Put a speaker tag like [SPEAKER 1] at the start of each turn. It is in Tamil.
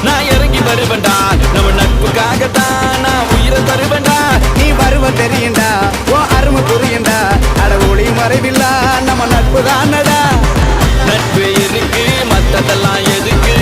[SPEAKER 1] நான் இறங்கி வருவேன்டா நம்ம நட்புக்காகத்தான் நான் உயிரை தருவேன்டா
[SPEAKER 2] நீ வருவ தெரியுண்டா ஓ அருமை புரியுண்டா அட ஒளி மறைவில்லா நம்ம நட்பு தானடா
[SPEAKER 1] நட்பு இருக்கு மத்ததெல்லாம் எதுக்கு